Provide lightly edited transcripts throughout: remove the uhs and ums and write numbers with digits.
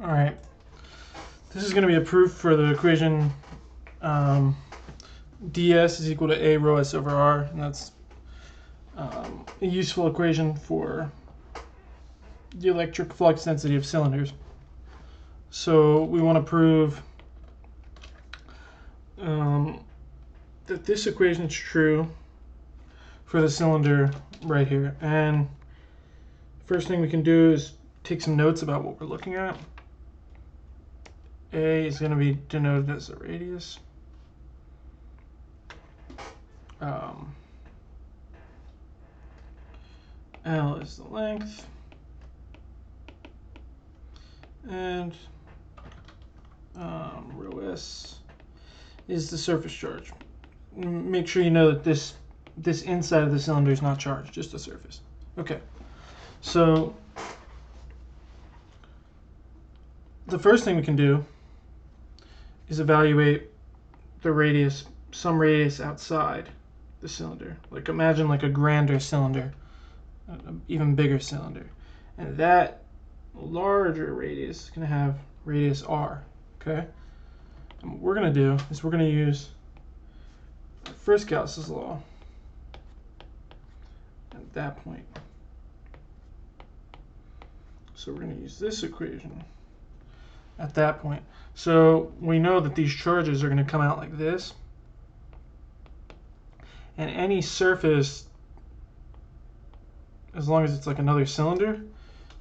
All right. This is going to be a proof for the equation ds is equal to a rho s over r, and that's a useful equation for the electric flux density of cylinders. So we want to prove that this equation is true for the cylinder right here. And first thing we can do is take some notes about what we're looking at. A is going to be denoted as the radius. L is the length. And rho s is the surface charge. Make sure you know that this inside of the cylinder is not charged, just the surface. Okay, so the first thing we can do is evaluate the radius, some radius outside the cylinder. Like imagine like a grander cylinder, an even bigger cylinder. And that larger radius is going to have radius r, okay? And what we're going to do is we're going to use first Gauss's law at that point. So we're going to use this equation at that point. So we know that these charges are going to come out like this. And any surface, as long as it's like another cylinder,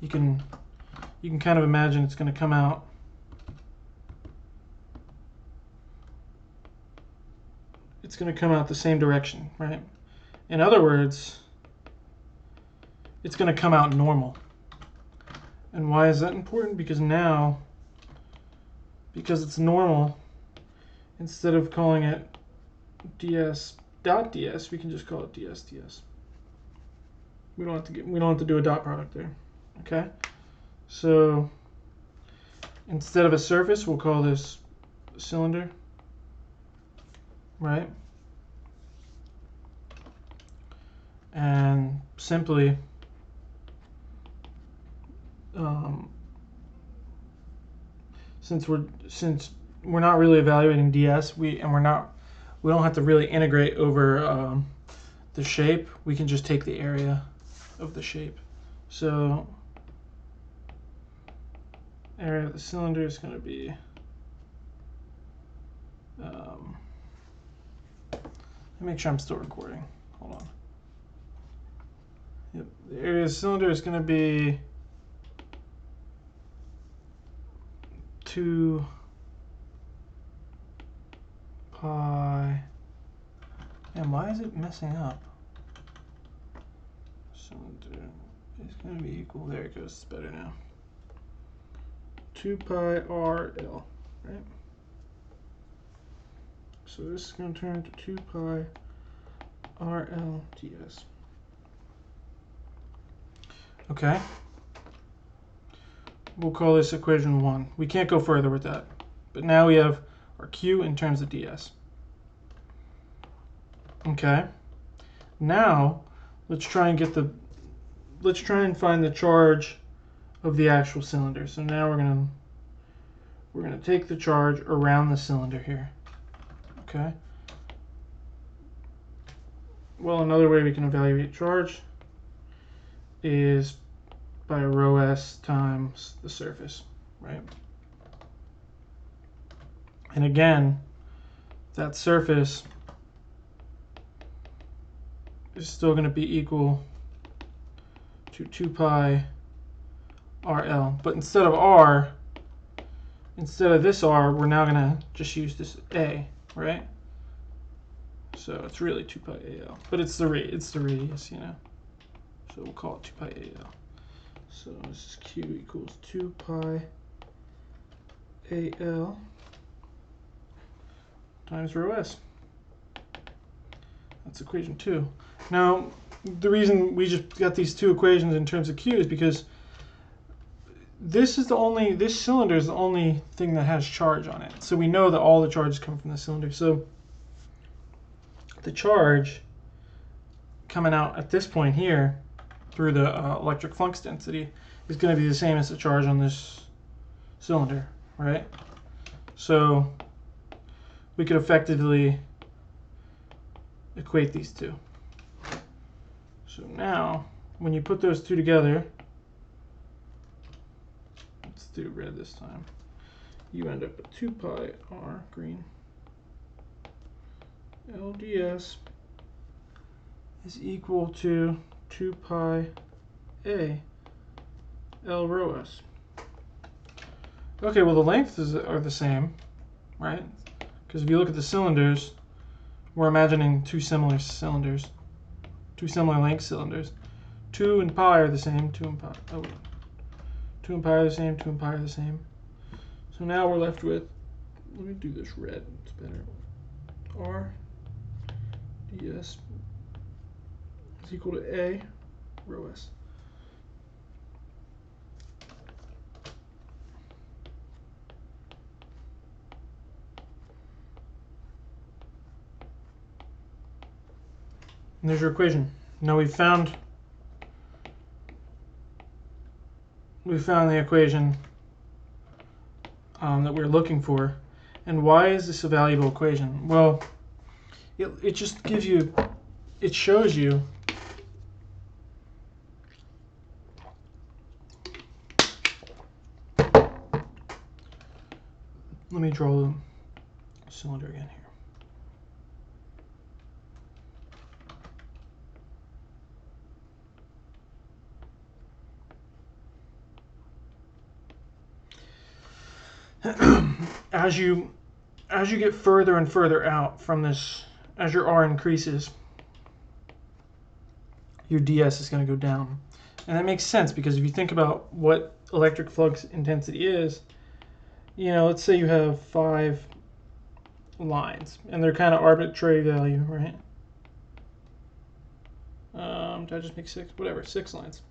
you can kind of imagine it's going to come out the same direction, right? In other words, it's going to come out normal. And why is that important? Because now, because it's normal, instead of calling it ds dot ds, we can just call it ds ds. We don't have to do a dot product there. Okay? So instead of a surface, we'll call this a cylinder, right? And simply since we're not really evaluating ds, we don't have to really integrate over the shape. We can just take the area of the shape. So area of the cylinder is going to be let me make sure I'm still recording. Hold on. Yep. The area of the cylinder is going to be 2 pi. And why is it messing up? Cylinder is going to be equal. There it goes. It's better now. 2 pi RL, right? So this is going to turn to 2 pi RL ds. Okay. We'll call this equation 1. We can't go further with that. But now we have our Q in terms of ds. Okay. Now let's try and find the charge of the actual cylinder. So now we're gonna take the charge around the cylinder here. Okay. Well, another way we can evaluate charge is by rho s times the surface, right? And again, that surface is still going to be equal to 2 pi RL. But instead of this R, we're now going to just use this A, right? So it's really 2 pi AL. But it's the radius, you know. So we'll call it 2 pi AL. So this is Q equals 2 pi AL times rho s. That's equation 2. Now, the reason we just got these two equations in terms of Q is because this cylinder is the only thing that has charge on it. So we know that all the charges come from the cylinder. So the charge coming out at this point here through the electric flux density is going to be the same as the charge on this cylinder, right? So we could effectively equate these two. So now, when you put those two together, let's do red this time, you end up with 2 pi r green LDS is equal to 2 pi a L rho s. Okay, well the lengths are the same, right? Because if you look at the cylinders, we're imagining two similar cylinders, two similar length cylinders. 2 and pi are the same, 2 and pi, oh wait. 2 and pi are the same, 2 and pi are the same. So now we're left with, let me do this red, it's better. R ds is equal to a rho s. And there's your equation. Now we found the equation that we're looking for. And why is this a valuable equation? Well, it just gives you, it shows you let me draw the cylinder again here. As you get further and further out from this, as your R increases, your ds is going to go down. And that makes sense because if you think about what electric flux intensity is, you know, let's say you have 5 lines and they're kind of arbitrary value, right? Did I just make 6? Whatever, 6 lines.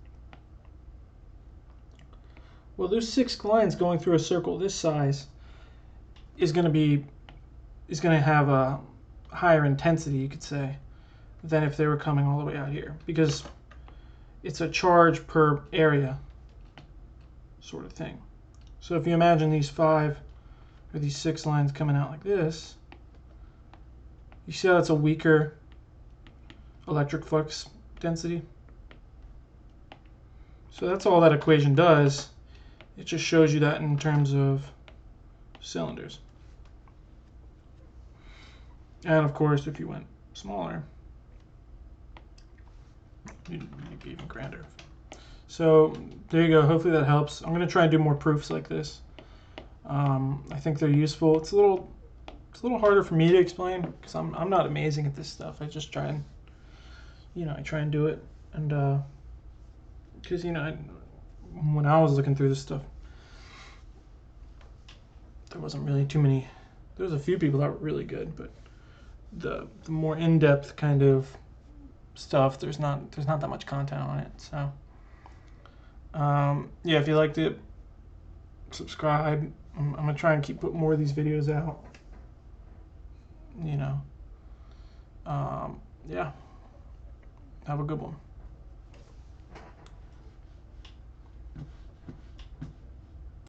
Well, those 6 lines going through a circle this size is going to have a higher intensity, you could say, than if they were coming all the way out here, because it's a charge per area sort of thing. So if you imagine these 5 or these 6 lines coming out like this, you see how that's a weaker electric flux density? So that's all that equation does. It just shows you that in terms of cylinders. And of course, if you went smaller, you'd be even grander. So there you go. Hopefully that helps. I'm going to try and do more proofs like this. I think they're useful. It's a little harder for me to explain because I'm not amazing at this stuff. I just try and, you know, I try and do it. And because, you know, when I was looking through this stuff, there wasn't really too many. There was a few people that were really good, but the more in-depth kind of stuff, there's not that much content on it. So yeah, if you liked it, subscribe. I'm gonna try and keep putting more of these videos out. You know, yeah. Have a good one.